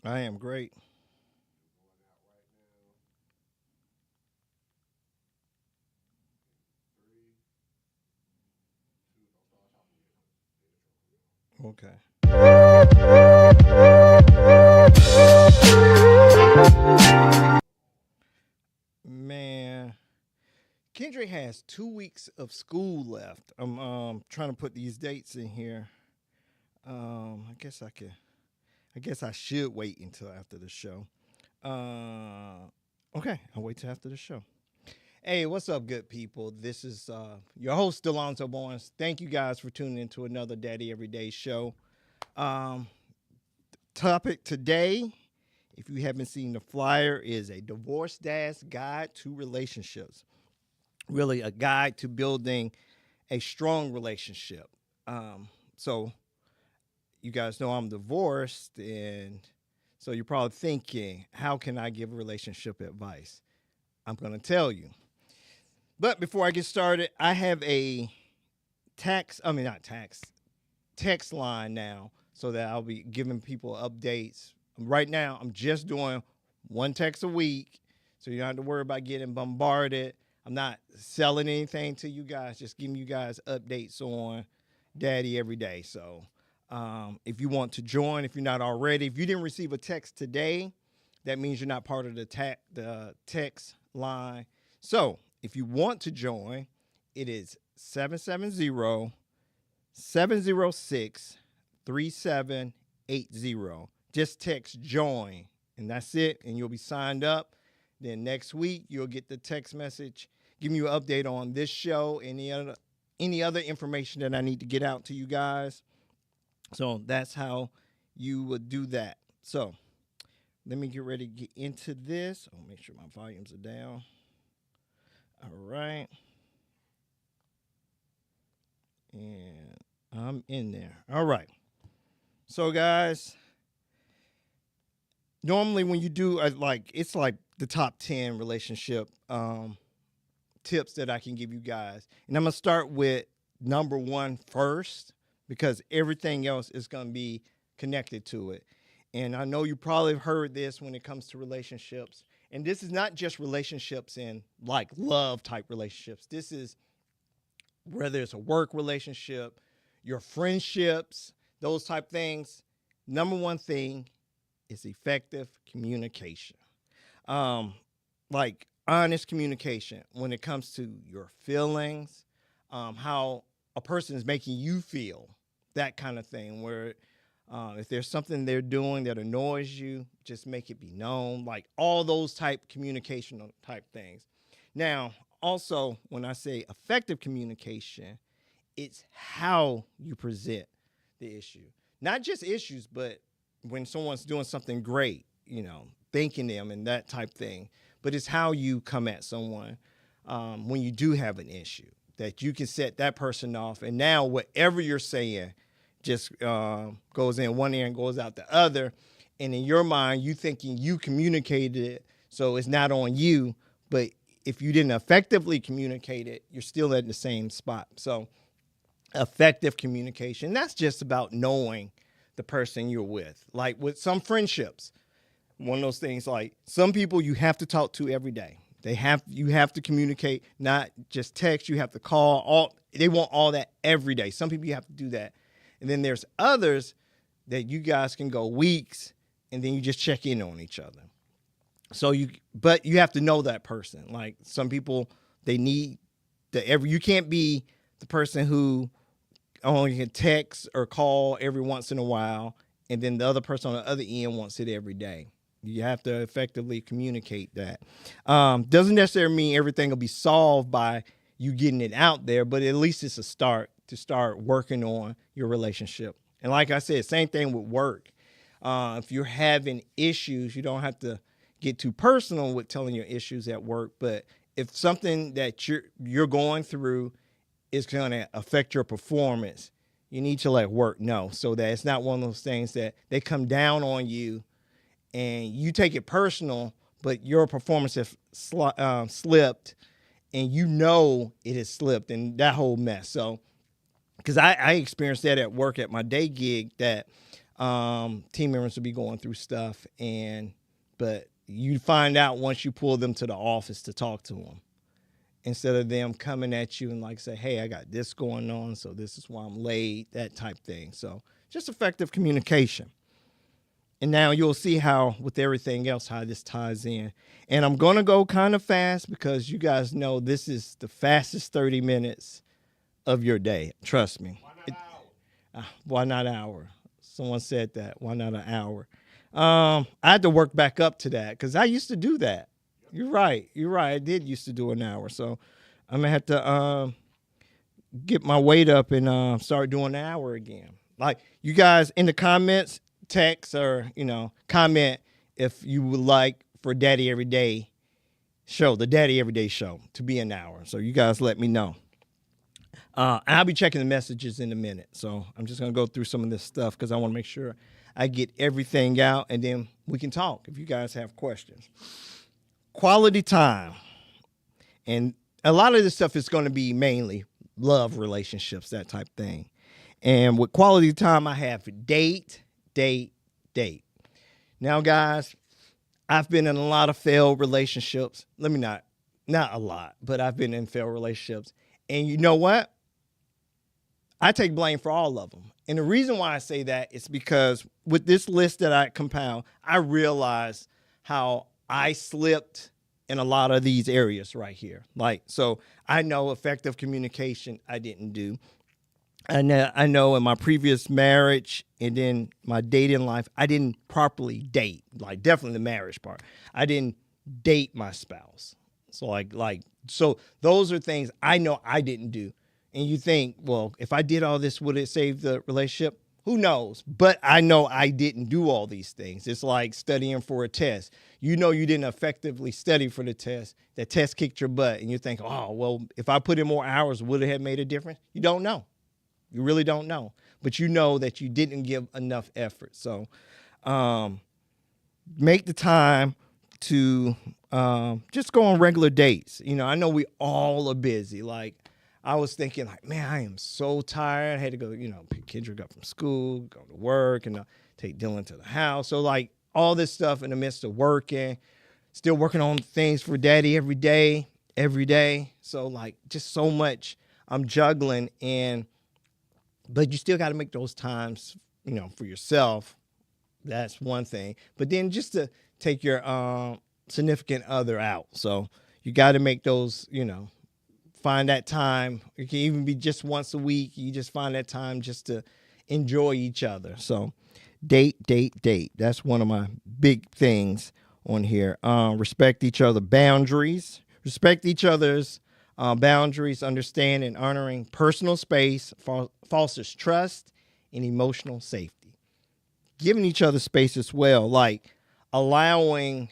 I am great. Okay. Man, Kendrick has 2 weeks of school left. I'm trying to put these dates in here. I guess I could. I guess I should wait until after the show. Okay, I'll wait till after the show. Hey, what's up, good people? This is your host, Delonso Barnes. Thank you guys for tuning into another Daddy Everyday show. Um, Topic today, if you haven't seen the flyer, is a divorce dad's guide to relationships. Really, a guide to building a strong relationship. So, you guys know I'm divorced, and so you're probably thinking, how can I give relationship advice? I'm going to tell you. But before I get started, I have a not tax, text line now so that I'll be giving people updates. Right now, I'm just doing one text a week, so you don't have to worry about getting bombarded. I'm not selling anything to you guys, just giving you guys updates on Daddy every day. So if you want to join, if you're not already, if you didn't receive a text today, that means you're not part of the text line. So if you want to join, it is 770-706-3780. Just text join, and that's it, and you'll be signed up. Then next week, you'll get the text message giving you an update on this show, any other information that I need to get out to you guys. So that's how you would do that. So let me get ready to get into this. I'll make sure my volumes are down. All right. And I'm in there. All right. So, guys, normally when you do it's like the top 10 relationship tips that I can give you guys. And I'm going to start with number one first because everything else is going to be connected to it. And I know you probably have heard this when it comes to relationships. And this is not just relationships in like love type relationships. This is whether it's a work relationship, your friendships, those type things. Number one thing is effective communication. Um, like honest communication when it comes to your feelings, how a person is making you feel, that kind of thing. Where if there's something they're doing that annoys you, just make it be known. Like all those type communication type things. Now, also, when I say effective communication, it's how you present the issue. Not just issues, but when someone's doing something great, thanking them and that type thing. But it's how you come at someone when you do have an issue that you can set that person off. And now whatever you're saying just goes in one ear and goes out the other. And in your mind, you thinking you communicated it, so it's not on you. But if you didn't effectively communicate it, you're still at the same spot. So effective communication, that's just about knowing the person you're with. Like with some friendships, one of those things, like some people you have to talk to every day. You have to communicate, not just text. You have to call. They want all that every day. Some people you have to do that, and then there's others that you guys can go weeks, and then you just check in on each other. But you have to know that person. Like some people, they need you can't be the person who only can text or call every once in a while, and then the other person on the other end wants it every day. You have to effectively communicate that. Doesn't necessarily mean everything will be solved by you getting it out there, but at least it's a start to start working on your relationship. And like I said, same thing with work. If you're having issues, you don't have to get too personal with telling your issues at work. But if something that you're going through is going to affect your performance, you need to let work know so that it's not one of those things that they come down on you and you take it personal, but your performance has slipped, and it has slipped, and that whole mess. So, because I experienced that at work at my day gig, that Team members will be going through stuff, but you find out once you pull them to the office to talk to them, instead of them coming at you and like say, hey, I got this going on, so this is why I'm late, that type thing. So just effective communication. And now you'll see how, with everything else, how this ties in. And I'm going to go kind of fast because you guys know this is the fastest 30 minutes of your day. Trust me. Why not hour? Someone said that. Why not an hour? I had to work back up to that because I used to do that. You're right. I did used to do an hour. So I'm going to have to get my weight up and start doing an hour again. Like, you guys in the comments, text or, comment if you would like for Daddy Everyday show, the Daddy Everyday show, to be an hour. So you guys let me know. I'll be checking the messages in a minute. So I'm just going to go through some of this stuff because I want to make sure I get everything out, and then we can talk if you guys have questions. Quality time. And a lot of this stuff is going to be mainly love relationships, that type thing. And with quality time, I have date. Now, guys, I've been in a lot of failed relationships. Not a lot, but I've been in failed relationships. And you know what? I take blame for all of them. And the reason why I say that is because with this list that I compiled, I realized how I slipped in a lot of these areas right here. So I know effective communication I didn't do. And I know in my previous marriage and then my dating life, I didn't properly date, definitely the marriage part. I didn't date my spouse. So those are things I know I didn't do. And you think, well, if I did all this, would it save the relationship? Who knows? But I know I didn't do all these things. It's like studying for a test. You know you didn't effectively study for the test. That test kicked your butt. And you think, oh, well, if I put in more hours, would it have made a difference? You don't know. You really don't know. But you know that you didn't give enough effort. So make the time to just go on regular dates. I know we all are busy. I was thinking, man, I am so tired. I had to go, pick Kendrick up from school, go to work, and take Dylan to the house. So, all this stuff in the midst of working, still working on things for Daddy every day. So, just so much I'm juggling. But you still got to make those times, for yourself. That's one thing. But then just to take your significant other out. So, you got to make those, find that time. It can even be just once a week. You just find that time just to enjoy each other. So date. That's one of my big things on here. Respect each other's boundaries. Respect each other's boundaries, understand and honoring personal space, fosters trust and emotional safety. Giving each other space as well, allowing,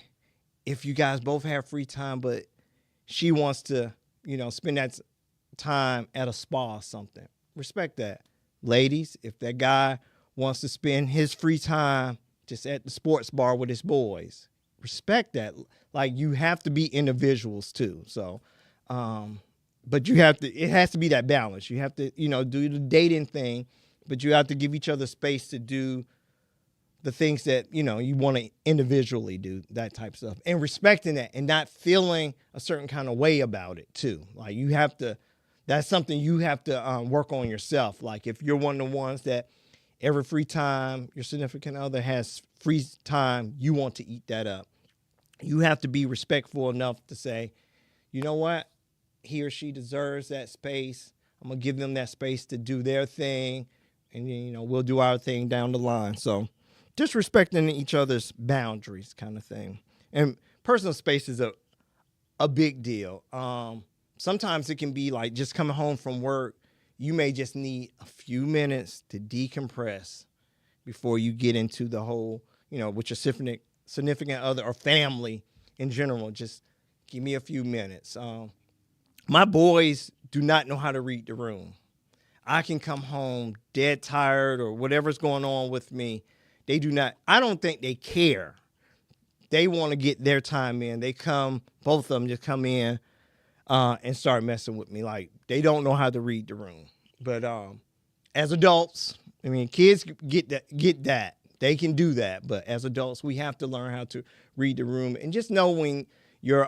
if you guys both have free time, but she wants to spend that time at a spa or something. Respect that. Ladies, if that guy wants to spend his free time just at the sports bar with his boys, respect that. You have to be individuals too. So, but it has to be that balance. You have to, do the dating thing, but you have to give each other space to do the things that, you want to individually do, that type of stuff. And respecting that and not feeling a certain kind of way about it, too. That's something you have to work on yourself. If you're one of the ones that every free time your significant other has free time, you want to eat that up. You have to be respectful enough to say, you know what? He or she deserves that space. I'm going to give them that space to do their thing. And, we'll do our thing down the line. So, just respecting each other's boundaries kind of thing. And personal space is a big deal. Sometimes it can be just coming home from work. You may just need a few minutes to decompress before you get into the whole, with your significant other or family in general. Just give me a few minutes. My boys do not know how to read the room. I can come home dead tired or whatever's going on with me. They do not, I don't think they care. They want to get their time in. Both of them just come in and start messing with me. They don't know how to read the room. But as adults, I mean, kids get that. They can do that, but as adults, we have to learn how to read the room and just know when your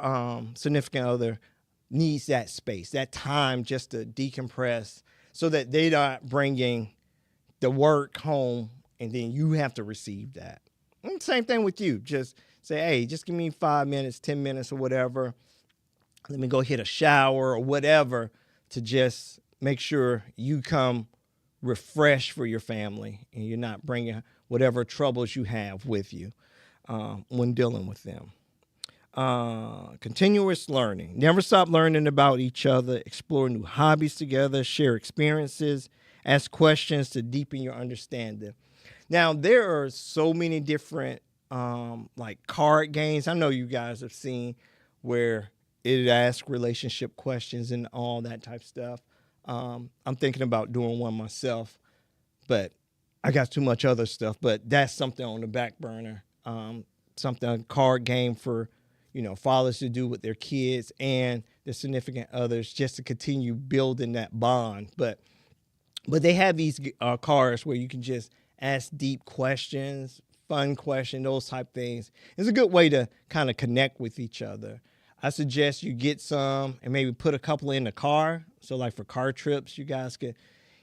significant other needs that space, that time just to decompress, so that they're not bringing the work home and then you have to receive that. And same thing with you. Just say, hey, just give me 5 minutes, 10 minutes, or whatever. Let me go hit a shower or whatever to just make sure you come refreshed for your family and you're not bringing whatever troubles you have with you when dealing with them. Continuous learning. Never stop learning about each other, explore new hobbies together, share experiences, ask questions to deepen your understanding. Now, there are so many different like card games. I know you guys have seen where it asks relationship questions and all that type of stuff. I'm thinking about doing one myself, but I got too much other stuff. But that's something on the back burner. Something, a card game for fathers to do with their kids and their significant others, just to continue building that bond. But they have these cards where you can just ask deep questions, fun questions, those type things. It's a good way to kind of connect with each other. I suggest you get some and maybe put a couple in the car. So like for car trips, you guys could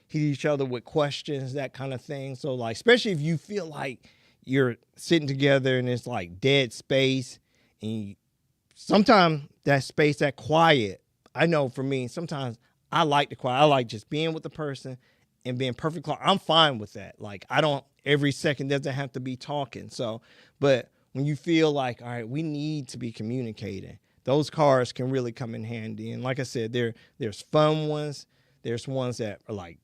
hit each other with questions, that kind of thing. So like, especially if you feel like you're sitting together and it's like dead space, and sometimes that space, that quiet, I know for me, sometimes I like the quiet. I like just being with the person and being perfect quiet. I'm fine with that. Like, I don't, every second doesn't have to be talking. So, but when you feel like, all right, we need to be communicating, those cards can really come in handy. And like I said, there's fun ones. There's ones that are like,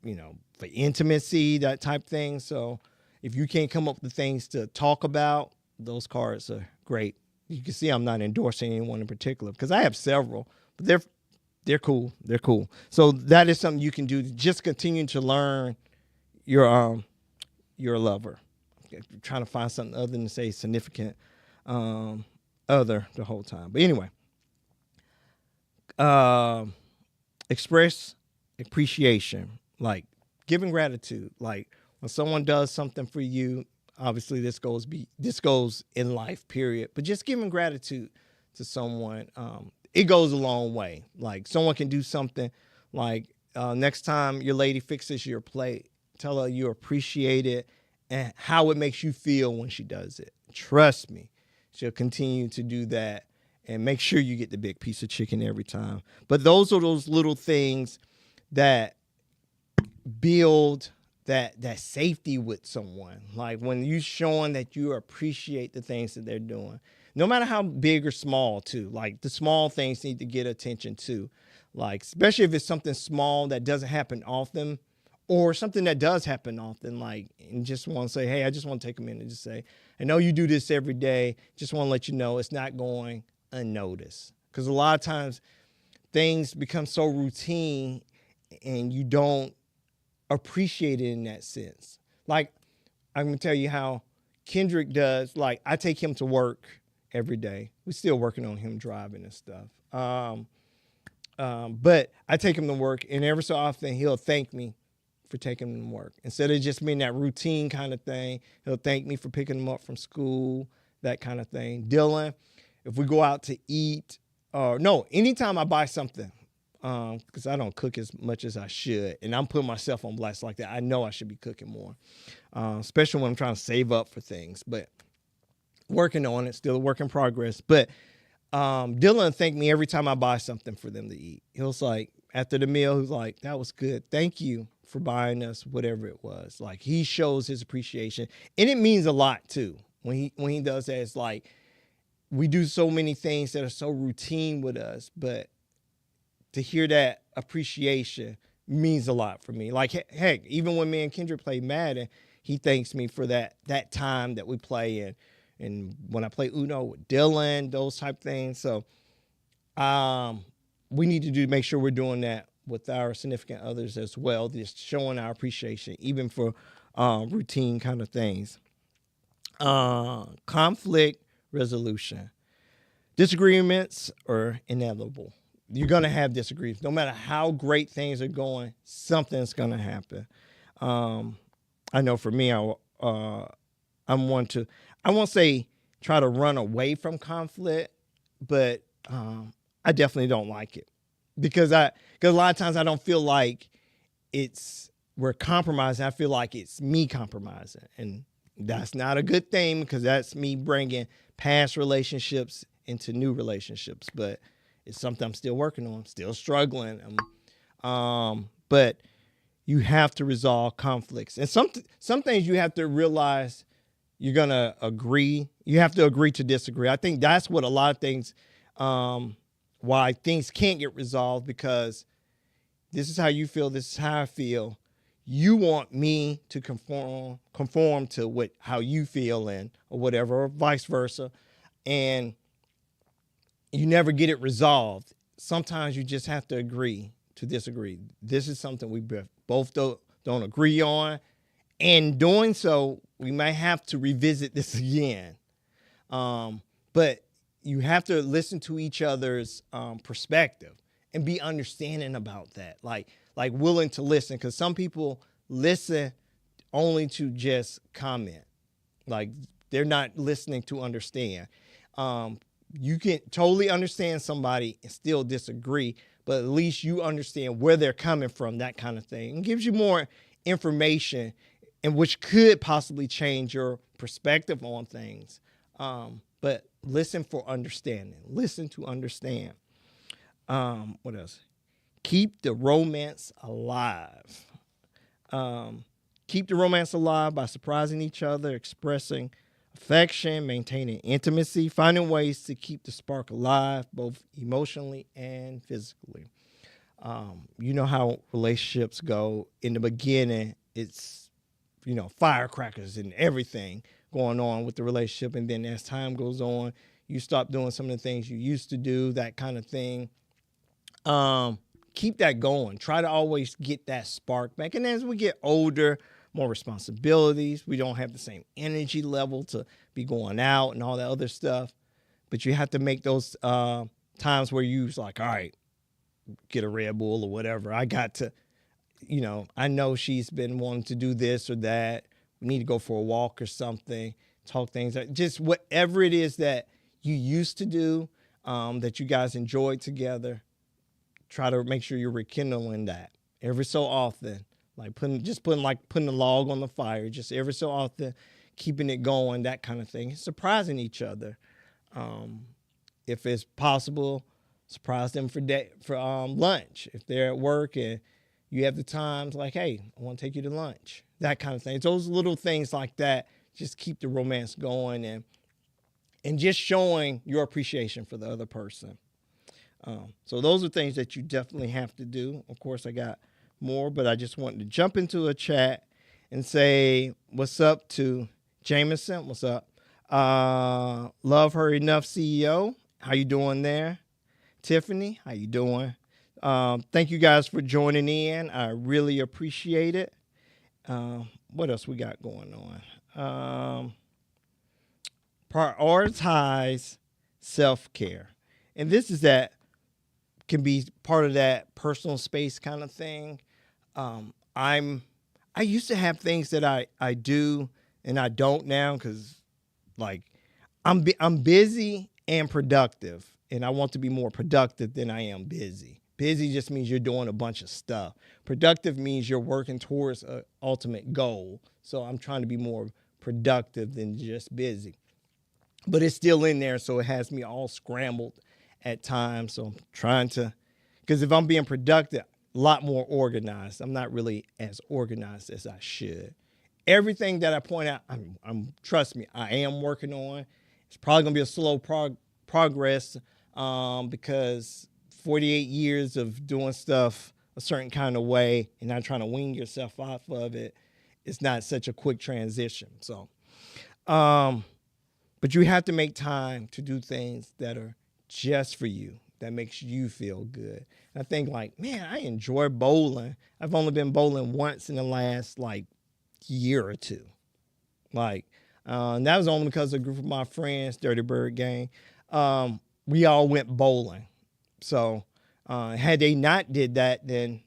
for intimacy, that type thing. So if you can't come up with things to talk about, those cards are great. You can see I'm not endorsing anyone in particular because I have several, but they're cool. They're cool. So that is something you can do to just continue to learn your lover. I'm trying to find something other than say significant other the whole time. But anyway, express appreciation, like giving gratitude. Like when someone does something for you, obviously this goes in life, period. But just giving gratitude to someone, it goes a long way. Like someone can do something like next time your lady fixes your plate, tell her you appreciate it and how it makes you feel when she does it. Trust me, she'll continue to do that and make sure you get the big piece of chicken every time. But those are those little things that build that safety with someone. Like when you showing that you appreciate the things that they're doing, no matter how big or small too. Like the small things need to get attention too. Like especially if it's something small that doesn't happen often, or something that does happen often. Like, and just want to say, hey, I just want to take a minute to say, I know you do this every day. Just want to let you know it's not going unnoticed. Because a lot of times things become so routine and you don't appreciate it in that sense. Like, I'm going to tell you how Kendrick does. Like, I take him to work every day. We're still working on him driving and stuff. But I take him to work, and every so often he'll thank me for taking him to work. Instead of just being that routine kind of thing, he'll thank me for picking him up from school, that kind of thing. Dylan, if we go out to eat, anytime I buy something, because I don't cook as much as I should, and I'm putting myself on blast like that. I know I should be cooking more, especially when I'm trying to save up for things, but working on it, still a work in progress. But Dylan thanked me every time I buy something for them to eat. He was like, after the meal, he was like, that was good. Thank you for buying us whatever it was. Like, he shows his appreciation, and it means a lot too. When he does that, it's like, we do so many things that are so routine with us, but to hear that appreciation means a lot for me. Like, heck, even when me and Kendrick play Madden, he thanks me for that time that we play in. And when I play Uno with Dylan, those type things. So we need to make sure we're doing that with our significant others as well, just showing our appreciation, even for routine kind of things. Conflict resolution. Disagreements are inevitable. You're going to have disagreements. No matter how great things are going, something's going to happen. I know for me, I'm one to, I won't say try to run away from conflict, but I definitely don't like it because a lot of times I don't feel like it's we're compromising. I feel like it's me compromising, and that's not a good thing because that's me bringing past relationships into new relationships. But it's something I'm still working on, still struggling. But you have to resolve conflicts, and some things you have to realize you're gonna agree. You have to agree to disagree. I think that's what a lot of things, why things can't get resolved because this is how you feel. This is how I feel. You want me to conform to what how you feel and or whatever, or vice versa, and you never get it resolved. Sometimes you just have to agree to disagree. This is something we both don't agree on, and doing so, we might have to revisit this again. But you have to listen to each other's perspective and be understanding about that. Like willing to listen, because some people listen only to just comment. Like they're not listening to understand. You can totally understand somebody and still disagree, but at least you understand where they're coming from, that kind of thing. It gives you more information, and which could possibly change your perspective on things. But listen for understanding. Listen to understand. What else? Keep the romance alive. Keep the romance alive by surprising each other, expressing affection, maintaining intimacy, finding ways to keep the spark alive, both emotionally and physically. You know how relationships go. In the beginning, it's, firecrackers and everything going on with the relationship. And then as time goes on, you stop doing some of the things you used to do, that kind of thing. Keep that going. Try to always get that spark back. And as we get older, more responsibilities, we don't have the same energy level to be going out and all that other stuff. But you have to make those times where you're like, all right, get a Red Bull or whatever. I got to, I know she's been wanting to do this or that. We need to go for a walk or something, talk things, just whatever it is that you used to do, that you guys enjoyed together. Try to make sure you're rekindling that every so often, like putting a log on the fire, just every so often, keeping it going, that kind of thing. Surprising each other, if it's possible, surprise them for lunch if they're at work and you have the time. Like, hey, I want to take you to lunch, that kind of thing. It's those little things like that just keep the romance going and just showing your appreciation for the other person. So those are things that you definitely have to do. Of course, I got more, but I just wanted to jump into a chat and say what's up to Jameson. What's up? Love Her Enough CEO. How you doing there? Tiffany, how you doing? Thank you guys for joining in. I really appreciate it. What else we got going on? Prioritize self-care. And this is that can be part of that personal space kind of thing. I used to have things that I do and I don't now because like I'm busy and productive, and I want to be more productive than I am busy. Busy just means you're doing a bunch of stuff. Productive means you're working towards an ultimate goal. So I'm trying to be more productive than just busy. But it's still in there, so it has me all scrambled at times. So I'm trying to, because if I'm being productive, a lot more organized. I'm not really as organized as I should. Everything that I point out, trust me, I am working on. It's probably gonna be a slow progress because 48 years of doing stuff a certain kind of way and not trying to wean yourself off of it, it's not such a quick transition. So, but you have to make time to do things that are just for you, that makes you feel good. And I think like, man, I enjoy bowling. I've only been bowling once in the last like year or two. And that was only because a group of my friends, Dirty Bird Gang, we all went bowling. So had they not did that, then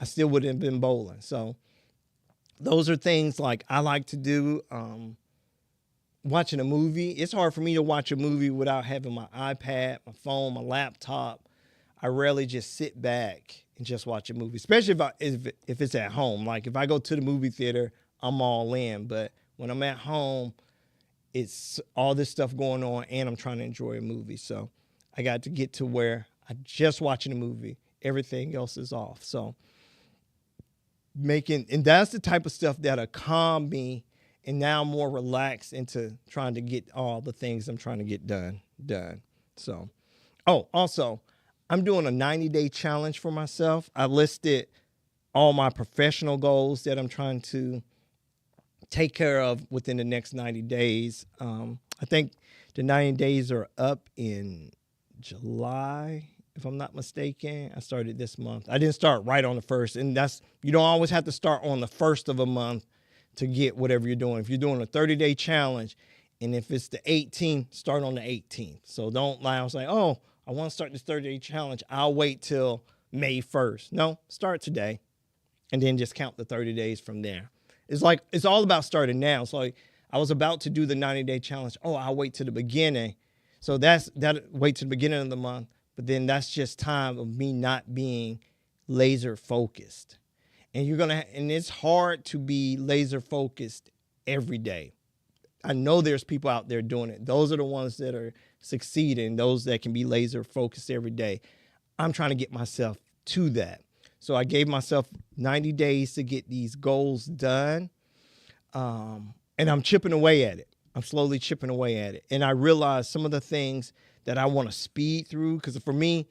I still wouldn't have been bowling. So those are things like I like to do. Watching a movie, it's hard for me to watch a movie without having my iPad, my phone, my laptop. I rarely just sit back and just watch a movie, especially if it's at home. Like if I go to the movie theater, I'm all in. But when I'm at home, it's all this stuff going on, and I'm trying to enjoy a movie. So I got to get to where I'm just watching a movie. Everything else is off. So and that's the type of stuff that'll calm me, and now I'm more relaxed into trying to get all the things I'm trying to get done. So, also, I'm doing a 90-day challenge for myself. I listed all my professional goals that I'm trying to take care of within the next 90 days. I think the 90 days are up in July, if I'm not mistaken. I started this month. I didn't start right on the first, and you don't always have to start on the first of a month to get whatever you're doing. If you're doing a 30-day challenge, and if it's the 18th, start on the 18th. So don't lie. I was like, oh, I want to start this 30-day challenge. I'll wait till May 1st. No, start today, and then just count the 30 days from there. It's all about starting now. So like I was about to do the 90-day challenge. Oh, I'll wait to the beginning. So wait to the beginning of the month. But then that's just time of me not being laser focused. And and it's hard to be laser focused every day. I know there's people out there doing it. Those are the ones that are succeeding, those that can be laser focused every day. I'm trying to get myself to that. So I gave myself 90 days to get these goals done. And I'm chipping away at it. I'm slowly chipping away at it. And I realized some of the things that I want to speed through, because for me,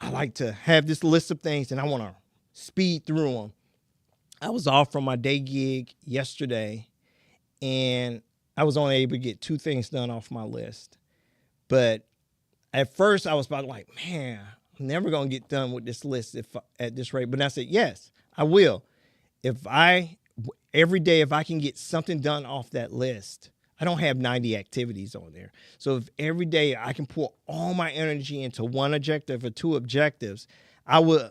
I like to have this list of things and I want to speed through them. I was off from my day gig yesterday, and I was only able to get 2 things done off my list. But at first I was about like, man, I'm never going to get done with this list at this rate. But I said, yes, I will. Every day, if I can get something done off that list, I don't have 90 activities on there. So if every day I can pour all my energy into one objective or 2 objectives, I will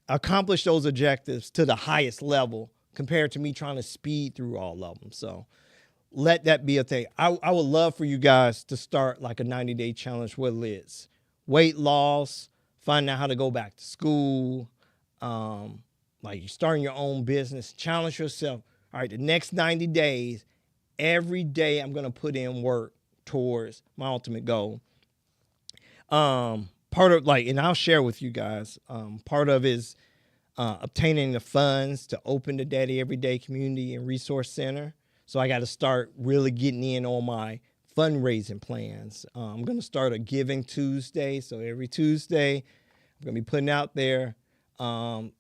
accomplish those objectives to the highest level compared to me trying to speed through all of them. So let that be a thing. I would love for you guys to start like a 90-day challenge, whether it's weight loss, finding out how to go back to school, like you're starting your own business. Challenge yourself. All right, the next 90 days, every day I'm going to put in work towards my ultimate goal. Part of and I'll share with you guys, part of is obtaining the funds to open the Daddy Everyday Community and Resource Center. So I got to start really getting in on my fundraising plans. I'm going to start a Giving Tuesday. So every Tuesday, I'm going to be putting out there,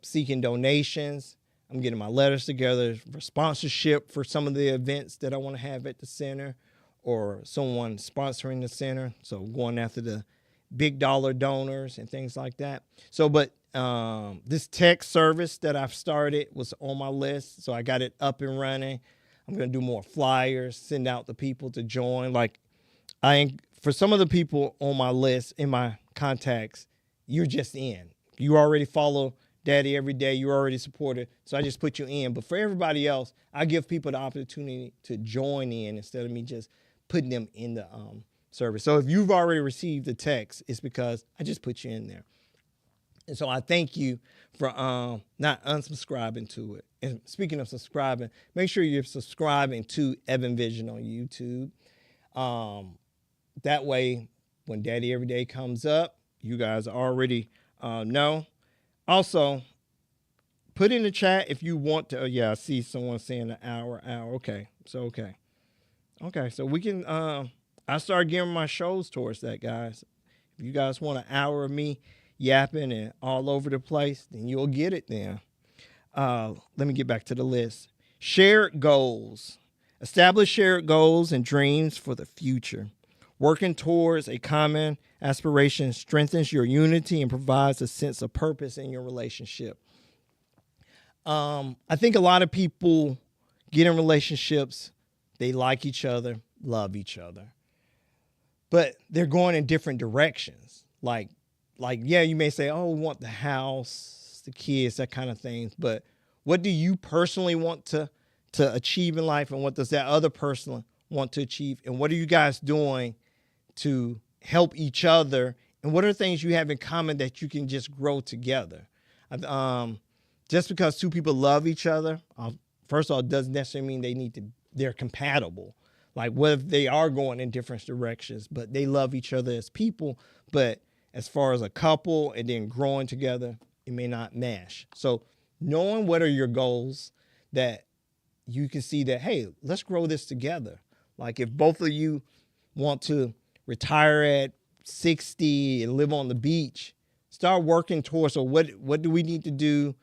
seeking donations. I'm getting my letters together for sponsorship for some of the events that I want to have at the center, or someone sponsoring the center. So going after the big dollar donors and things like that. So, but this tech service that I've started was on my list. So I got it up and running. I'm going to do more flyers, send out to people to join. For some of the people on my list, in my contacts, you're just in. You already follow Daddy every day. You're already supported. So I just put you in. But for everybody else, I give people the opportunity to join in instead of me just putting them in the service. So if you've already received the text, it's because I just put you in there. And so I thank you for not unsubscribing to it. And speaking of subscribing, make sure you're subscribing to Evan Vision on YouTube. That way, when Daddy Everyday comes up, you guys already know. Also, put in the chat if you want to. Yeah, I see someone saying an hour. Okay. Okay, so we can, I started giving my shows towards that, guys. If you guys want an hour of me yapping and all over the place, then you'll get it then. Let me get back to the list. Shared goals. Establish shared goals and dreams for the future. Working towards a common aspiration strengthens your unity and provides a sense of purpose in your relationship. I think a lot of people get in relationships, they like each other, love each other, but they're going in different directions. Yeah, you may say, oh, we want the house, the kids, that kind of thing. But What do you personally want to achieve in life, and what does that other person want to achieve? And what are you guys doing to help each other? And what are things you have in common that you can just grow together? Just because two people love each other, first of all, doesn't necessarily mean they're compatible. Like, what if they are going in different directions, but they love each other as people, but as far as a couple and then growing together, it may not mesh. So knowing what are your goals that you can see that, hey, let's grow this together. Like, if both of you want to retire at 60 and live on the beach, start working towards, so what do we need to do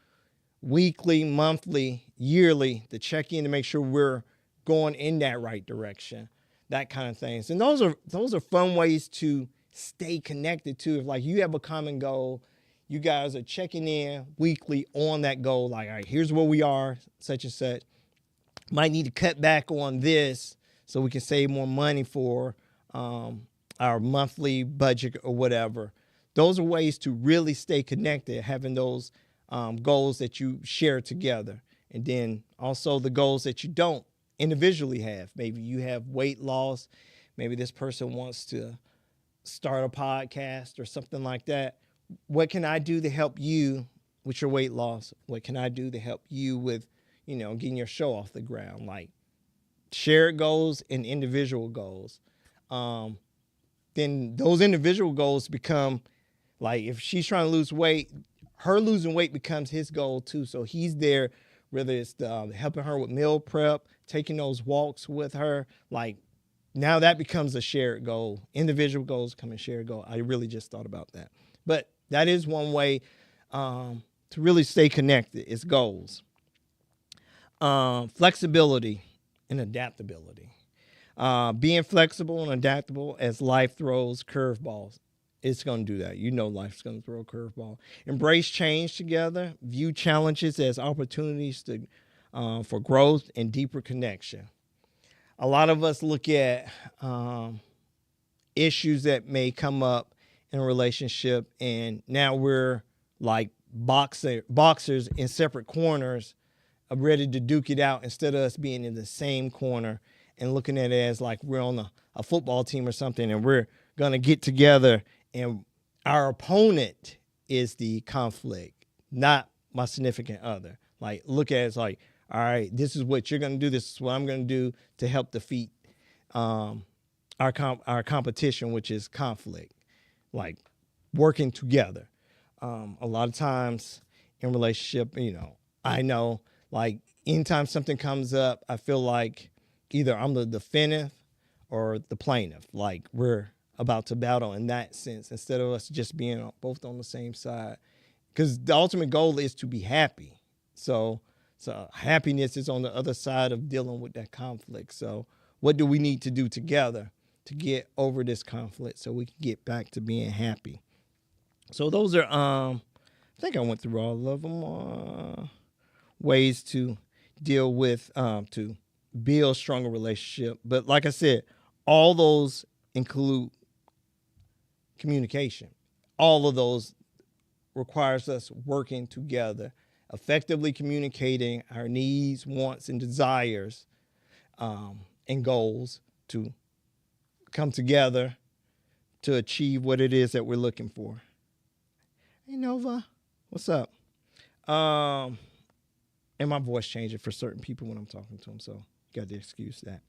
weekly, monthly, yearly to check in to make sure we're going in that right direction, that kind of things. And those are fun ways to stay connected too. If like you have a common goal, you guys are checking in weekly on that goal. Like, all right, here's where we are, such and such. Might need to cut back on this so we can save more money for our monthly budget or whatever. Those are ways to really stay connected, having those goals that you share together. And then also the goals that you don't individually have. Maybe you have weight loss. Maybe this person wants to start a podcast or something like that. What can I do to help you with your weight loss? What can I do to help you with, getting your show off the ground? Like, shared goals and individual goals. Then those individual goals become, like, if she's trying to lose weight, her losing weight becomes his goal too. So he's there, whether it's helping her with meal prep, taking those walks with her. Like, now that becomes a shared goal. Individual goals become a shared goal. I really just thought about that. But that is one way to really stay connected, is goals. Flexibility and adaptability. Being flexible and adaptable as life throws curveballs. It's going to do that. Life's going to throw a curveball. Embrace change together. View challenges as opportunities for growth and deeper connection. A lot of us look at issues that may come up in a relationship, and now we're like boxers in separate corners, ready to duke it out, instead of us being in the same corner and looking at it as like we're on a football team or something, and we're going to get together, and our opponent is the conflict, not my significant other. Like, look at it as like, all right, this is what you're going to do. This is what I'm going to do to help defeat our competition, which is conflict. Like, working together. A lot of times in relationship, I know, like, anytime something comes up, I feel like either I'm the defendant or the plaintiff. Like, we're about to battle in that sense, instead of us just being both on the same side. Because the ultimate goal is to be happy. So happiness is on the other side of dealing with that conflict. So what do we need to do together to get over this conflict so we can get back to being happy? So those are, I think I went through all of them, ways to deal with, to build stronger relationship. But like I said, all those include communication. All of those requires us working together, effectively communicating our needs, wants, and desires, and goals to come together to achieve what it is that we're looking for. Hey, Nova, what's up? And my voice changes for certain people when I'm talking to them, so you got to excuse that.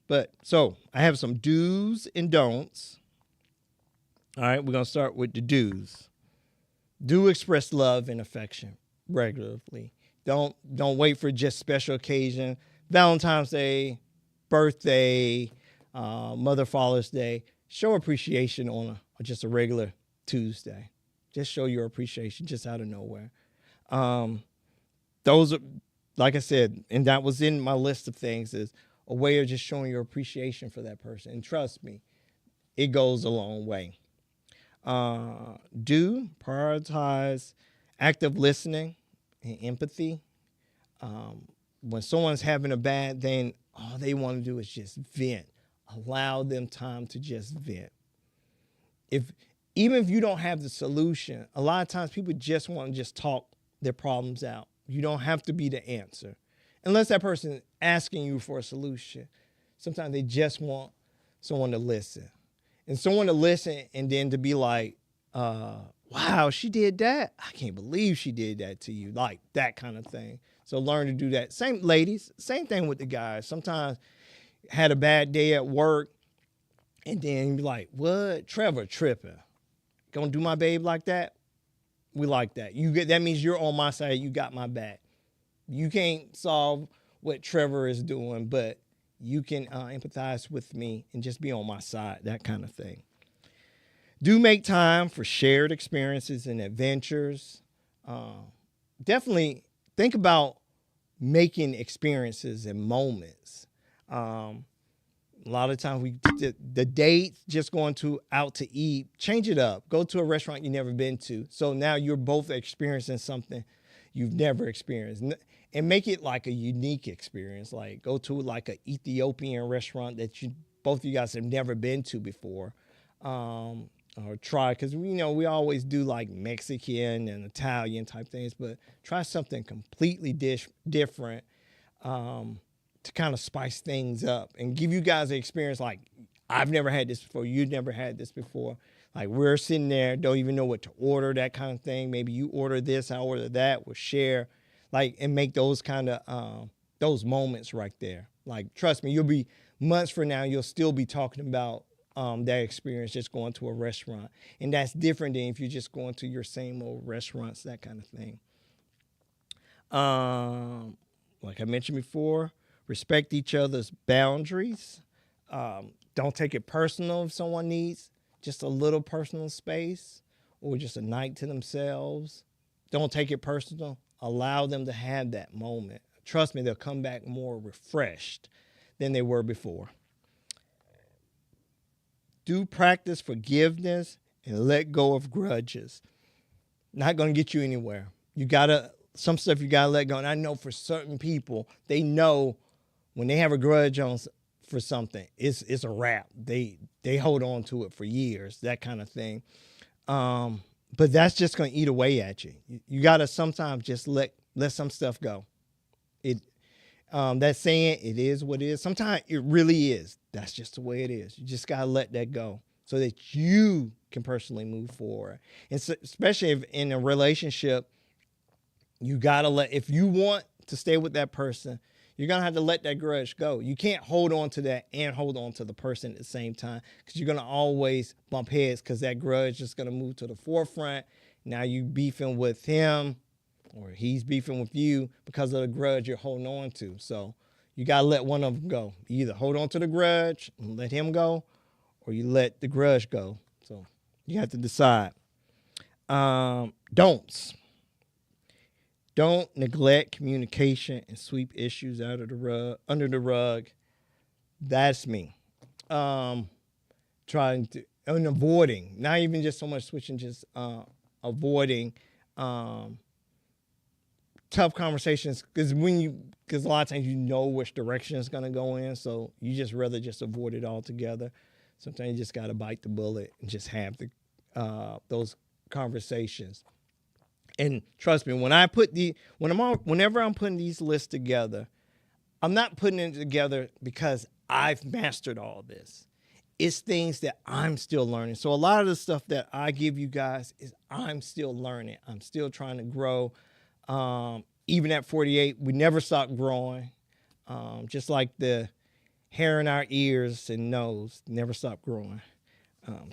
But so I have some do's and don'ts. All right, we're going to start with the do's. Do express love and affection regularly. Don't wait for just special occasion. Valentine's Day, birthday, Father's Day. Show appreciation on just a regular Tuesday. Just show your appreciation just out of nowhere. Those are, like I said, and that was in my list of things, is a way of just showing your appreciation for that person. And trust me, it goes a long way. Do prioritize active listening and empathy. When someone's having a bad day, all they want to do is just vent. Allow them time to just vent. Even if you don't have the solution, a lot of times people just want to just talk their problems out. You don't have to be the answer. Unless that person is asking you for a solution. Sometimes they just want someone to listen. And someone to listen and then to be like, wow, she did that. I can't believe she did that to you. Like that kind of thing. So learn to do that. Same ladies, same thing with the guys. Sometimes had a bad day at work and then you be like, what? Trevor tripping. Gonna do my babe like that? We like that. That means you're on my side. You got my back. You can't solve what Trevor is doing, but you can empathize with me and just be on my side, that kind of thing. Do make time for shared experiences and adventures. Definitely think about making experiences and moments. A lot of times the dates, just going out to eat, change it up. Go to a restaurant you've never been to. So now you're both experiencing something you've never experienced. And make it like a unique experience. Like go to like an Ethiopian restaurant that both of you guys have never been to before. Or try, because we always do like Mexican and Italian type things, but try something completely different. To kind of spice things up and give you guys an experience like, I've never had this before, you've never had this before. Like we're sitting there, don't even know what to order, that kind of thing. Maybe you order this, I order that, we'll share. Like, and make those kind of, those moments right there. Like, trust me, you'll be, months from now, you'll still be talking about that experience just going to a restaurant. And that's different than if you're just going to your same old restaurants, that kind of thing. Like I mentioned before, respect each other's boundaries. Don't take it personal if someone needs just a little personal space or just a night to themselves. Don't take it personal. Allow them to have that moment. Trust me, they'll come back more refreshed than they were before. Do practice forgiveness and let go of grudges. Not going to get you anywhere. Some stuff you got to let go. And I know for certain people, they know when they have a grudge for something, it's a wrap. They hold on to it for years, that kind of thing. But that's just going to eat away at you. You got to sometimes just let some stuff go. That saying, it is what it is. Sometimes it really is. That's just the way it is. You just got to let that go so that you can personally move forward. And so, especially if in a relationship, you got to if you want to stay with that person, you're going to have to let that grudge go. You can't hold on to that and hold on to the person at the same time because you're going to always bump heads because that grudge is going to move to the forefront. Now you beefing with him or he's beefing with you because of the grudge you're holding on to. So you got to let one of them go. You either hold on to the grudge and let him go or you let the grudge go. So you have to decide. Don'ts. Don't neglect communication and sweep issues under the rug. That's me. Trying to and avoiding, not even just so much switching, just avoiding tough conversations because a lot of times you know which direction it's gonna go in, so you just rather just avoid it altogether. Sometimes you just gotta bite the bullet and just have those conversations. And trust me, whenever I'm putting these lists together, I'm not putting it together because I've mastered all this. It's things that I'm still learning. So a lot of the stuff that I give you guys is I'm still learning. I'm still trying to grow. Even at 48, we never stop growing. Just like the hair in our ears and nose never stop growing.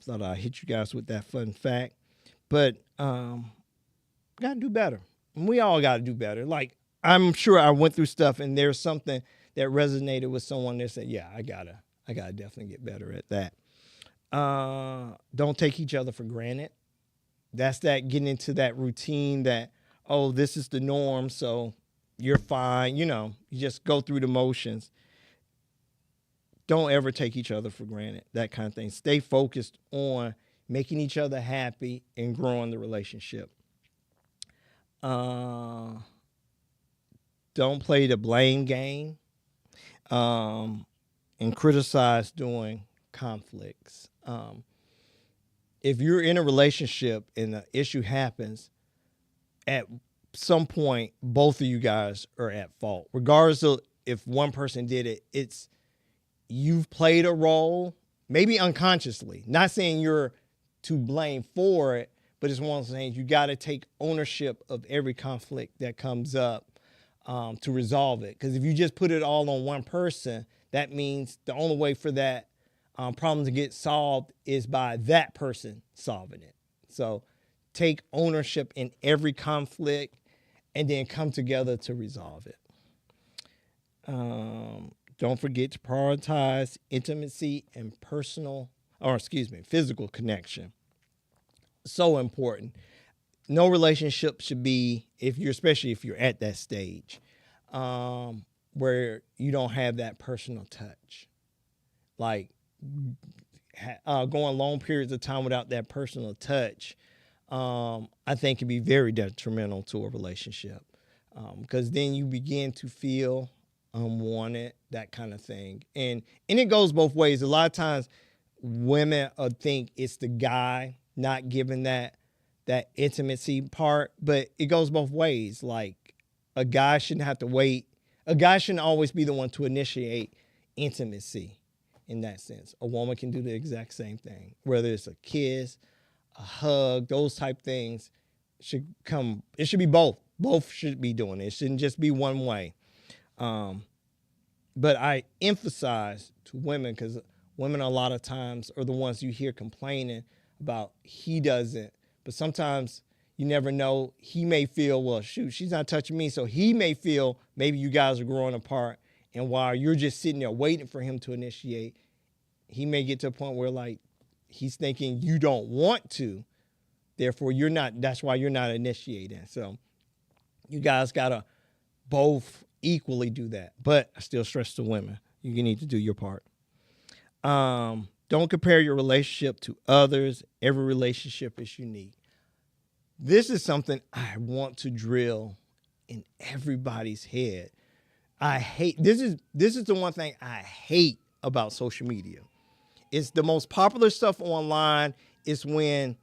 Thought I'd hit you guys with that fun fact. But got to do better. And we all got to do better. Like, I'm sure I went through stuff and there's something that resonated with someone that said, yeah, I gotta definitely get better at that. Don't take each other for granted. That's that getting into that routine that, oh, this is the norm, so you're fine. You just go through the motions. Don't ever take each other for granted, that kind of thing. Stay focused on making each other happy and growing the relationship. Don't play the blame game and criticize during conflicts. If you're in a relationship and an issue happens, at some point, both of you guys are at fault. Regardless of if one person did it, it's you've played a role, maybe unconsciously. Not saying you're to blame for it, but it's one of those things you got to take ownership of every conflict that comes up to resolve it. Because if you just put it all on one person, that means the only way for that problem to get solved is by that person solving it. So take ownership in every conflict and then come together to resolve it. Don't forget to prioritize intimacy and physical connection. So important. No relationship should be, especially if you're at that stage, where you don't have that personal touch. Like going long periods of time without that personal touch, I think can be very detrimental to a relationship, because then you begin to feel unwanted, that kind of thing. And it goes both ways. A lot of times women think it's the guy not giving that intimacy part, but it goes both ways. Like a guy shouldn't have to wait. A guy shouldn't always be the one to initiate intimacy in that sense. A woman can do the exact same thing, whether it's a kiss, a hug, those type things should come. It should be both. Both should be doing it. It shouldn't just be one way. But I emphasize to women, because women a lot of times are the ones you hear complaining about he doesn't. But sometimes you never know. He may feel, well, shoot, she's not touching me. So he may feel maybe you guys are growing apart. And while you're just sitting there waiting for him to initiate, he may get to a point where like he's thinking you don't want to. Therefore, you're not. That's why you're not initiating. So you guys got to both equally do that. But I still stress to women, you need to do your part. Don't compare your relationship to others. Every relationship is unique. This is something I want to drill in everybody's head. I hate this is the one thing I hate about social media. It's the most popular stuff online is when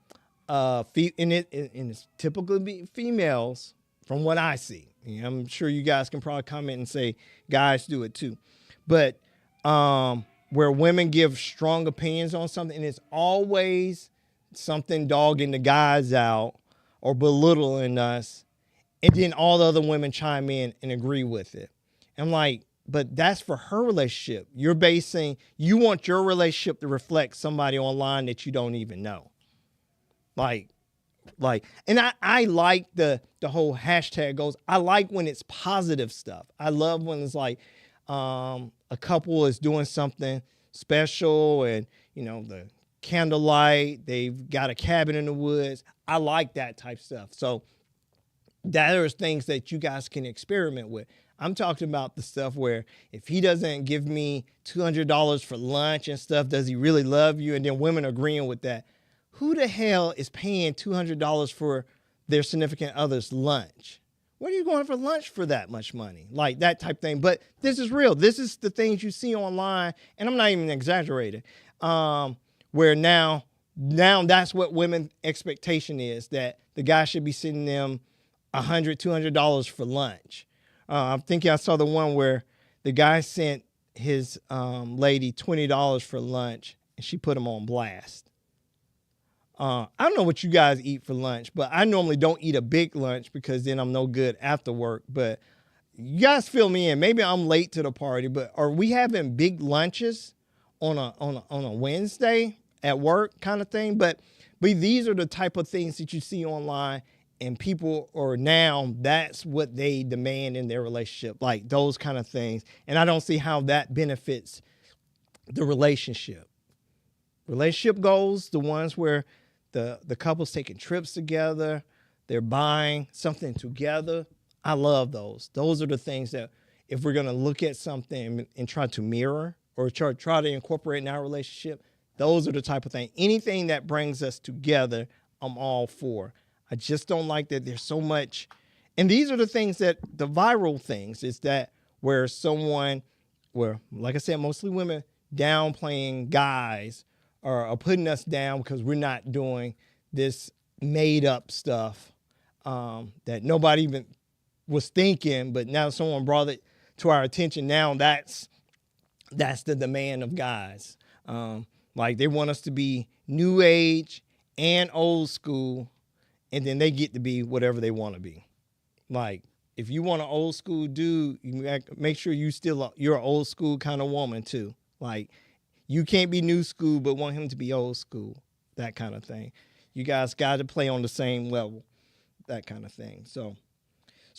and it's typically females, from what I see. I'm sure you guys can probably comment and say guys do it too. But where women give strong opinions on something, and it's always something dogging the guys out or belittling us, and then all the other women chime in and agree with it. I'm like, but that's for her relationship. You want your relationship to reflect somebody online that you don't even know. Like, and I like the whole hashtag goes. I like when it's positive stuff. I love when it's like a couple is doing something special and, the candlelight, they've got a cabin in the woods. I like that type stuff. So that are things that you guys can experiment with. I'm talking about the stuff where if he doesn't give me $200 for lunch and stuff, does he really love you? And then women agreeing with that. Who the hell is paying $200 for their significant other's lunch? What are you going for lunch for that much money? Like that type thing. But this is real. This is the things you see online, and I'm not even exaggerating, where now that's what women's expectation is, that the guy should be sending them $100, $200 for lunch. I'm thinking I saw the one where the guy sent his lady $20 for lunch, and she put him on blast. I don't know what you guys eat for lunch, but I normally don't eat a big lunch because then I'm no good after work. But you guys fill me in. Maybe I'm late to the party, but are we having big lunches on a Wednesday at work kind of thing? But these are the type of things that you see online, and people are now, that's what they demand in their relationship, like those kind of things. And I don't see how that benefits the relationship. Relationship goals, the ones where the couple's taking trips together, they're buying something together. I love those. Those are the things that if we're going to look at something and try to mirror or try to incorporate in our relationship, those are the type of thing. Anything that brings us together, I'm all for. I just don't like that there's so much. And these are the things that the viral things is that where like I said, mostly women downplaying guys or putting us down because we're not doing this made up stuff that nobody even was thinking, but now someone brought it to our attention. Now that's the demand of guys. Like they want us to be new age and old school, and then they get to be whatever they want to be. Like if you want an old school dude, you make sure you're an old school kind of woman too. Like you can't be new school but want him to be old school, that kind of thing. You guys got to play on the same level, that kind of thing. So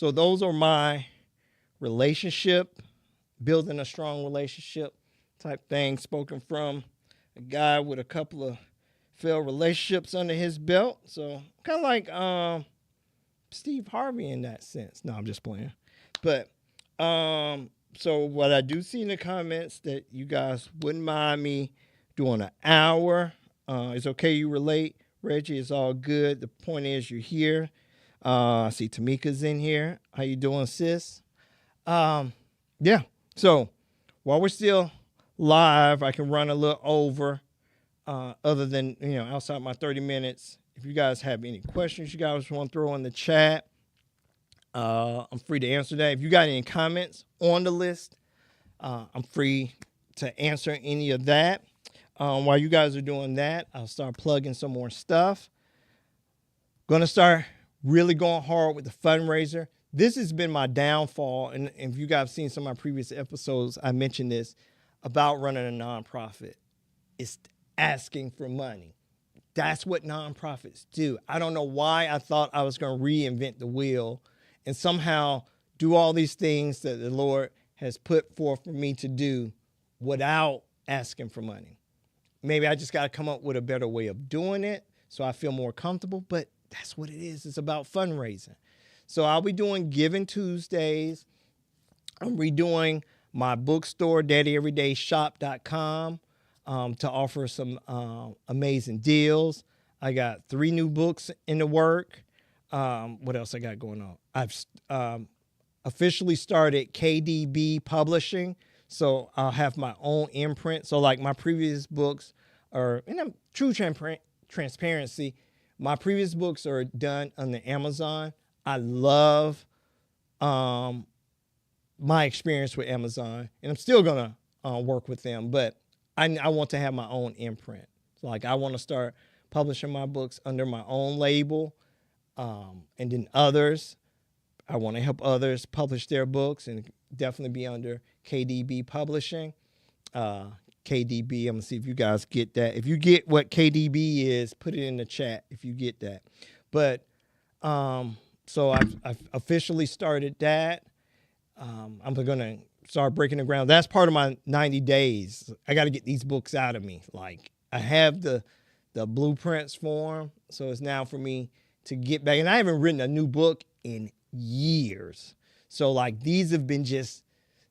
those are my relationship, building a strong relationship type thing, spoken from a guy with a couple of failed relationships under his belt. So kind of like Steve Harvey in that sense. No, I'm just playing. But so what I do see in the comments that you guys wouldn't mind me doing an hour. It's okay you relate. Reggie, it's all good. The point is you're here. I see Tamika's in here. How you doing, sis? Yeah. So while we're still live, I can run a little over. Other than, outside my 30 minutes. If you guys have any questions you guys want to throw in the chat, I'm free to answer that. If you got any comments on the list, I'm free to answer any of that. While you guys are doing that, I'll start plugging some more stuff. Going to start really going hard with the fundraiser. This has been my downfall, and if you guys have seen some of my previous episodes, I mentioned this about running a nonprofit. It's asking for money. That's what nonprofits do. I don't know why I thought I was going to reinvent the wheel and somehow do all these things that the Lord has put forth for me to do without asking for money. Maybe I just got to come up with a better way of doing it so I feel more comfortable, but that's what it is. It's about fundraising. So I'll be doing Giving Tuesdays. I'm redoing my bookstore, daddyeverydayshop.com, to offer some amazing deals. I got 3 new books in the work. What else I got going on? I've officially started KDB Publishing, so I'll have my own imprint. So like my previous books are, and true transparency, my previous books are done on the Amazon. I love my experience with Amazon, and I'm still going to work with them, but I want to have my own imprint. So like I want to start publishing my books under my own label, and then others. I want to help others publish their books and definitely be under KDB Publishing. KDB, I'm going to see if you guys get that. If you get what KDB is, put it in the chat if you get that. But so I've officially started that. I'm going to start breaking the ground. That's part of my 90 days. I got to get these books out of me. Like I have the blueprints for them. So it's now for me to get back. And I haven't written a new book in years. So like these have been just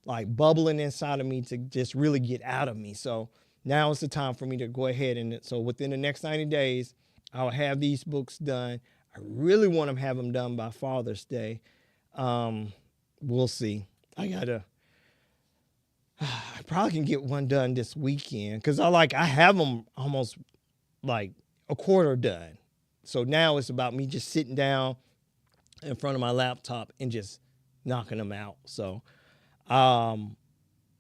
like bubbling inside of me to just really get out of me. So now is the time for me to go ahead. And so within the next 90 days, I'll have these books done. I really want to have them done by Father's Day. We'll see. I probably can get one done this weekend because I have them almost like a quarter done. So now it's about me just sitting down in front of my laptop and just knocking them out. So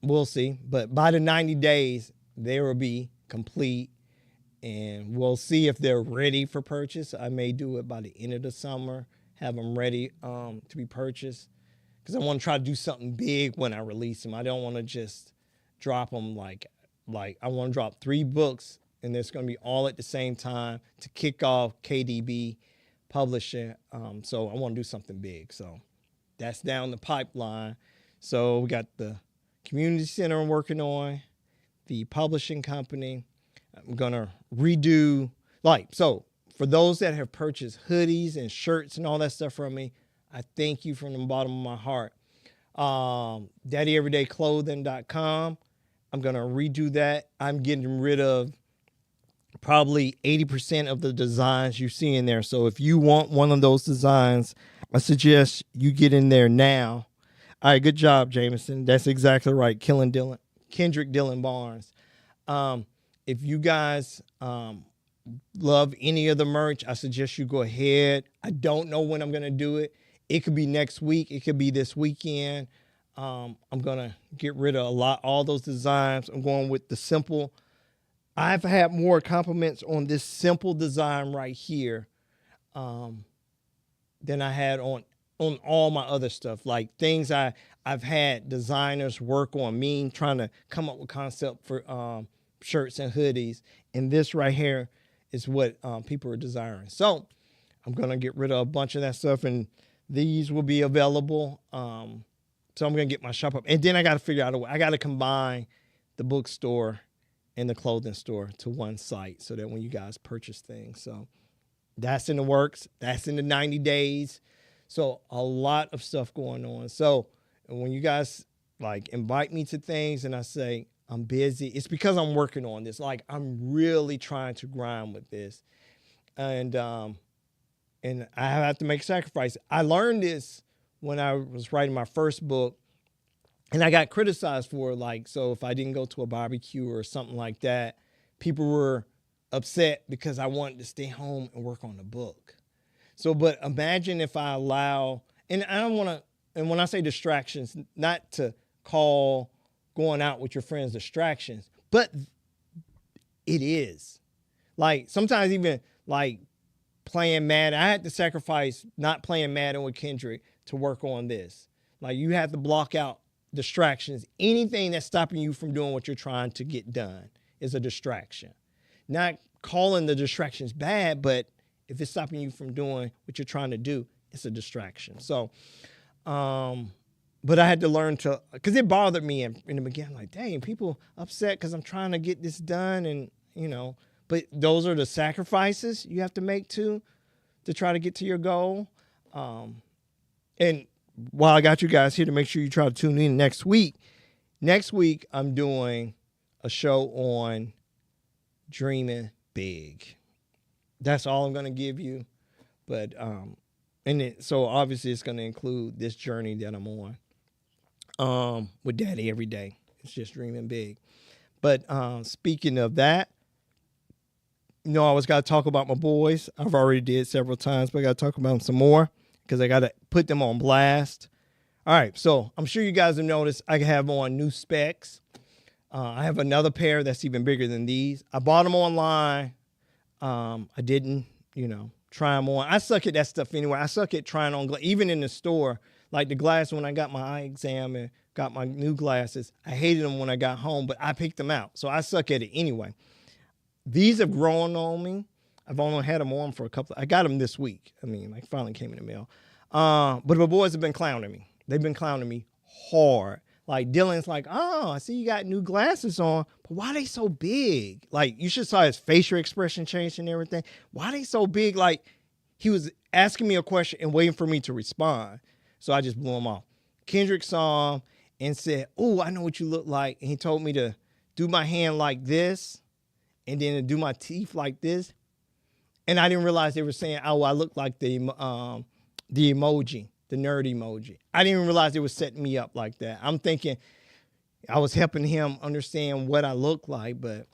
we'll see. But by the 90 days, they will be complete. And we'll see if they're ready for purchase. I may do it by the end of the summer, have them ready to be purchased. Because I want to try to do something big when I release them. I don't want to just drop them like I want to drop 3 books, and it's going to be all at the same time to kick off KDB Publishing. So I want to do something big. So that's down the pipeline. So we got the community center I'm working on, the publishing company. I'm going to redo, so for those that have purchased hoodies and shirts and all that stuff from me, I thank you from the bottom of my heart. daddyeverydayclothing.com. I'm going to redo that. I'm getting rid of probably 80% of the designs you see in there. So if you want one of those designs, I suggest you get in there now. All right, good job, Jameson. That's exactly right. Kendrick Dylan Barnes. If you guys love any of the merch, I suggest you go ahead. I don't know when I'm going to do it. It could be next week. It could be this weekend. I'm going to get rid of all those designs. I'm going with the simple. I've had more compliments on this simple design right here than I had on all my other stuff. Like things I've had designers work on me, trying to come up with concept for shirts and hoodies. And this right here is what people are desiring. So I'm going to get rid of a bunch of that stuff, and these will be available. So I'm going to get my shop up. And then I got to figure out a way. I got to combine the bookstore and the clothing store to one site so that when you guys purchase things. So that's in the works. That's in the 90 days. So a lot of stuff going on. So when you guys like invite me to things and I say I'm busy, it's because I'm working on this. Like I'm really trying to grind with this. And I have to make sacrifices. I learned this when I was writing my first book, and I got criticized for it. Like, so if I didn't go to a barbecue or something like that, people were upset because I wanted to stay home and work on the book. So, but imagine if I allow, and I don't want to, and when I say distractions, not to call going out with your friends distractions, but it is. Like sometimes even like playing Madden, I had to sacrifice not playing Madden with Kendrick to work on this. Like you have to block out distractions. Anything that's stopping you from doing what you're trying to get done is a distraction. Not calling the distractions bad, but if it's stopping you from doing what you're trying to do, it's a distraction. So, but I had to learn to, because it bothered me in the beginning. Like, dang, people upset because I'm trying to get this done, and but those are the sacrifices you have to make to try to get to your goal. And while I got you guys here, to make sure you try to tune in next week. Next week, I'm doing a show on dreaming big. That's all I'm going to give you. But, so obviously it's going to include this journey that I'm on with Daddy Every Day. It's just dreaming big. But speaking of that, I always got to talk about my boys. I've already did several times, but I got to talk about them some more because I got to put them on blast. All right, so I'm sure you guys have noticed I have on new specs. I have another pair that's even bigger than these. I bought them online. I didn't, try them on. I suck at that stuff anyway. I suck at trying on, even in the store. Like the glass, when I got my eye exam and got my new glasses, I hated them when I got home, but I picked them out. So I suck at it anyway. These have grown on me. I've only had them on for I got them this week. Finally came in the mail. But my boys have been clowning me. They've been clowning me hard. Like Dylan's like, oh, I see you got new glasses on, but why are they so big? Like you should saw his facial expression change and everything. Why are they so big? Like he was asking me a question and waiting for me to respond. So I just blew him off. Kendrick saw him and said, oh, I know what you look like. And he told me to do my hand like this and then to do my teeth like this. And I didn't realize they were saying, oh, I look like the emoji. The nerd emoji. I didn't even realize they were setting me up like that. I'm thinking I was helping him understand what I look like, but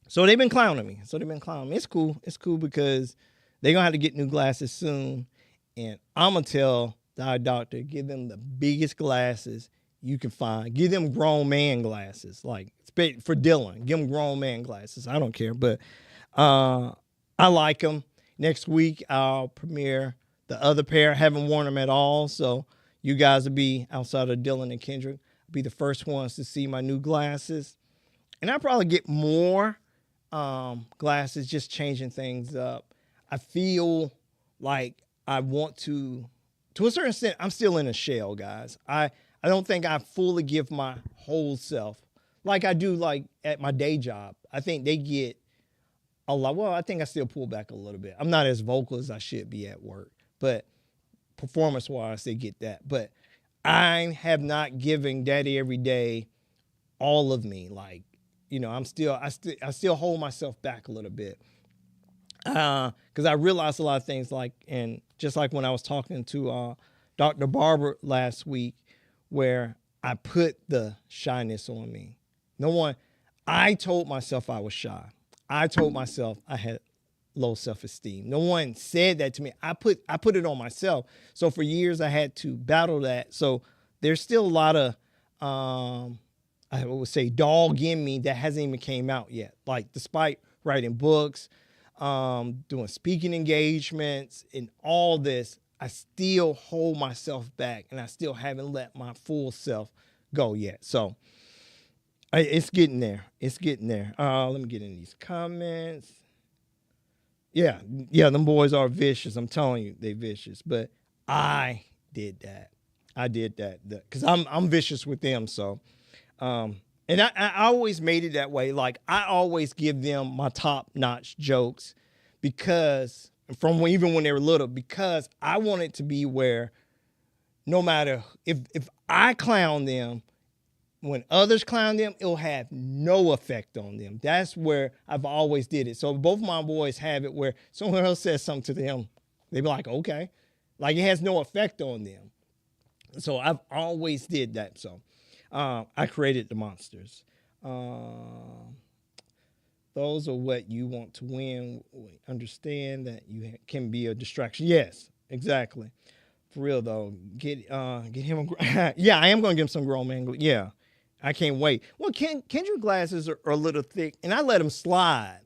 so they've been clowning me. It's cool. It's cool because they're going to have to get new glasses soon. And I'm going to tell the eye doctor, give them the biggest glasses you can find. Give them grown man glasses. Like for Dylan, give him grown man glasses. I don't care, but I like them. Next week, I'll premiere the other pair. I haven't worn them at all, so you guys will be, outside of Dylan and Kendrick, be the first ones to see my new glasses. And I'll probably get more glasses, just changing things up. I feel like I want to a certain extent, I'm still in a shell, guys. I don't think I fully give my whole self like I do like at my day job. I think they get a lot. Well, I think I still pull back a little bit. I'm not as vocal as I should be at work. But performance-wise, they get that. But I have not given Daddy Every Day all of me. Like, I still hold myself back a little bit. Because I realized a lot of things, like, and just like when I was talking to Dr. Barber last week, where I put the shyness on me. I told myself I was shy. I told myself I had low self-esteem. No one said that to me. I put it on myself. So for years I had to battle that. So there's still a lot of I would say dog in me that hasn't even came out yet. Like despite writing books, doing speaking engagements and all this, I still hold myself back and I still haven't let my full self go yet. So it's getting there. It's getting there. Let me get in these comments. Yeah, them boys are vicious. I'm telling you, they vicious. But I did that. I did that because I'm vicious with them. So, and I always made it that way. Like I always give them my top notch jokes because even when they were little, because I want it to be where no matter if I clown them, when others clown them, it'll have no effect on them. That's where I've always did it. So both my boys have it where someone else says something to them, they be like, okay. Like it has no effect on them. So I've always did that. So I created the monsters. Those are what you want to win. Understand that you can be a distraction. Yes, exactly. For real though, get him. Yeah, I am gonna give him some grown man. Yeah, I can't wait. Well, Kendrick glasses are a little thick, and I let him slide.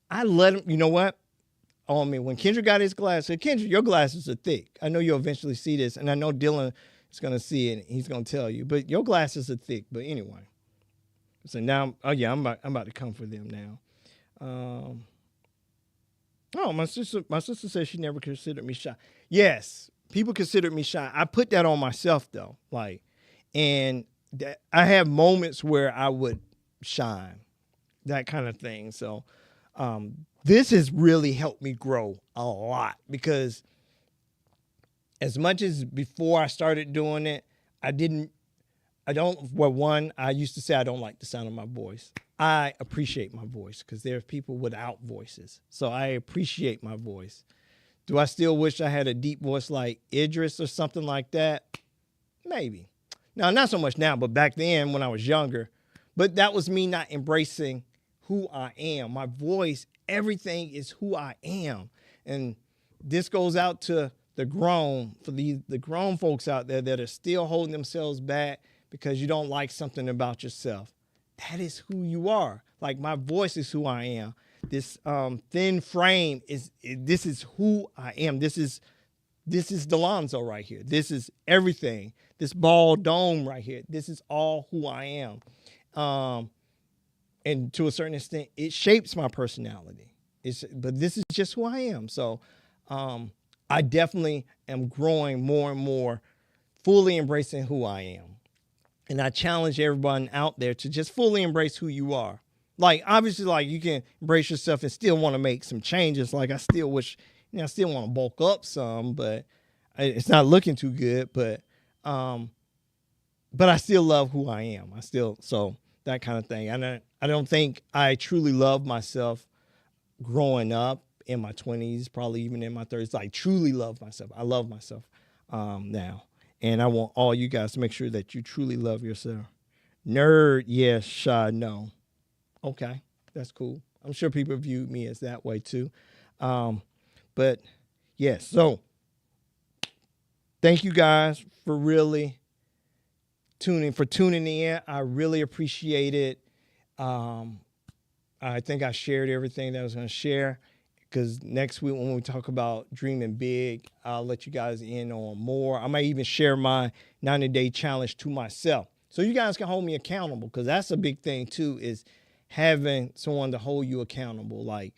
I let him. You know what? Oh, I mean, when Kendrick got his glasses, Kendrick, your glasses are thick. I know you'll eventually see this, and I know Dylan is gonna see it. And he's gonna tell you, but your glasses are thick. But anyway, so now, I'm about to come for them now. Oh, my sister says she never considered me shy. Yes, people considered me shy. I put that on myself though, like, and I have moments where I would shine, that kind of thing. So, this has really helped me grow a lot because as much as before I started doing it, I used to say I don't like the sound of my voice. I appreciate my voice because there are people without voices. So I appreciate my voice. Do I still wish I had a deep voice like Idris or something like that? Maybe. Now, not so much now, but back then when I was younger. But that was me not embracing who I am. My voice, everything is who I am. And this goes out to the grown folks out there that are still holding themselves back because you don't like something about yourself. That is who you are. Like my voice is who I am. This thin frame this is who I am. This is Delonso right here. This is everything. This bald dome right here. This is all who I am. And to a certain extent, it shapes my personality. But this is just who I am. So I definitely am growing more and more, fully embracing who I am. And I challenge everyone out there to just fully embrace who you are. Like, obviously, like you can embrace yourself and still want to make some changes. Like I still wish, I still want to bulk up some, but it's not looking too good. But I still love who I am. So that kind of thing. And I don't think I truly love myself growing up in my 20s, probably even in my 30s. Like truly love myself. I love myself now. And I want all you guys to make sure that you truly love yourself. Nerd, yes. Shy, no. Okay, that's cool. I'm sure people view me as that way too. But yes, so thank you guys for really tuning in. I really appreciate it. I think I shared everything that I was going to share. Because next week when we talk about dreaming big, I'll let you guys in on more. I might even share my 90-day challenge to myself. So you guys can hold me accountable because that's a big thing too, is having someone to hold you accountable. Like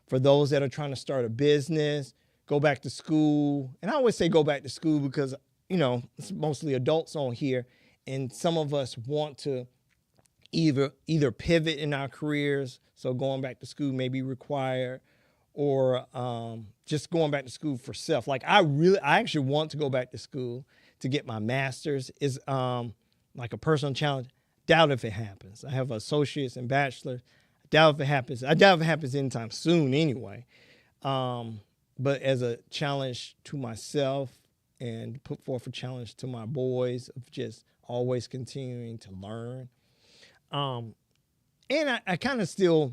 for those that are trying to start a business, go back to school. And I always say go back to school because, it's mostly adults on here. And some of us want to either pivot in our careers. So going back to school may be required. Or just going back to school for self. Like I actually want to go back to school to get my master's. Is like a personal challenge. Doubt if it happens. I have associates and bachelor's. Doubt if it happens. I doubt if it happens anytime soon anyway. But as a challenge to myself and put forth a challenge to my boys of just always continuing to learn. And I kind of still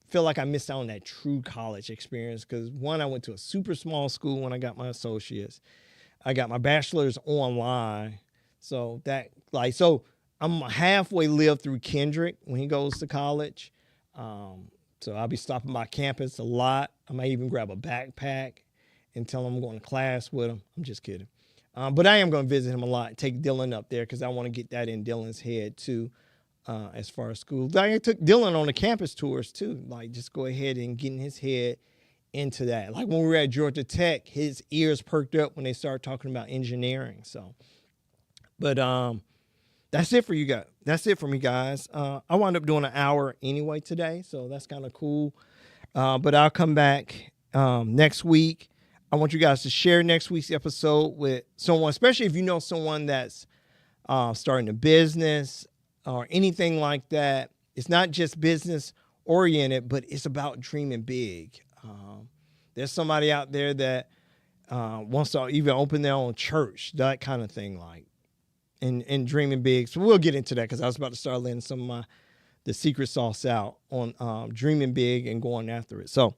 feel like I missed out on that true college experience because one, I went to a super small school when I got my associates. I got my bachelor's online. So I'm halfway lived through Kendrick when he goes to college. So I'll be stopping by campus a lot. I might even grab a backpack and tell him I'm going to class with him. I'm just kidding. But I am going to visit him a lot, take Dylan up there because I want to get that in Dylan's head too, as far as school. I took Dylan on the campus tours too, like just go ahead and get in his head into that. Like when we were at Georgia Tech, his ears perked up when they started talking about engineering. So, but that's it for you guys. That's it for me, guys. I wound up doing an hour anyway today, so that's kind of cool. But I'll come back next week. I want you guys to share next week's episode with someone, especially if you know someone that's starting a business or anything like that. It's not just business oriented, but it's about dreaming big. There's somebody out there that wants to even open their own church, that kind of thing, like, and dreaming big. So we'll get into that because I was about to start letting some of the secret sauce out on dreaming big and going after it. So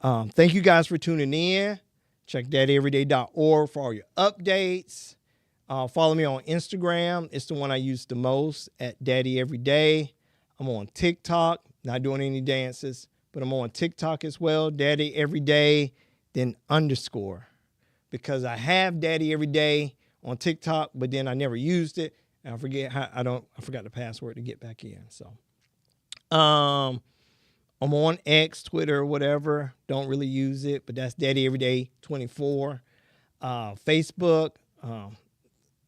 thank you guys for tuning in. Check daddyeveryday.org for all your updates. Follow me on Instagram. It's the one I use the most, at daddyeveryday. I'm on TikTok, not doing any dances, but I'm on TikTok as well, daddyeveryday, then _. Because I have Daddy Every Day on TikTok, but then I never used it. And I forgot the password to get back in. So I'm on X, Twitter, or whatever. Don't really use it, but that's Daddy Everyday 24. Facebook,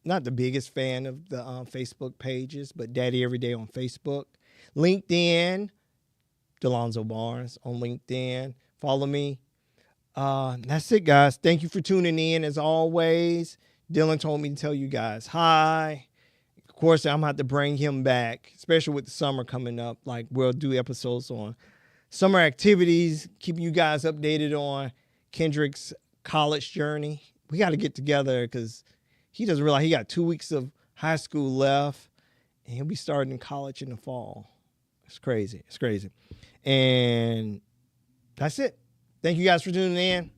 not the biggest fan of the Facebook pages, but Daddy Everyday on Facebook. LinkedIn, Delonso Barnes on LinkedIn. Follow me. That's it, guys. Thank you for tuning in as always. Dylan told me to tell you guys hi. Of course, I'm going to have to bring him back, especially with the summer coming up. Like, we'll do episodes on summer activities, keeping you guys updated on Kendrick's college journey. We got to get together because he doesn't realize he got 2 weeks of high school left, and he'll be starting college in the fall. It's crazy. It's crazy. And that's it. Thank you guys for tuning in.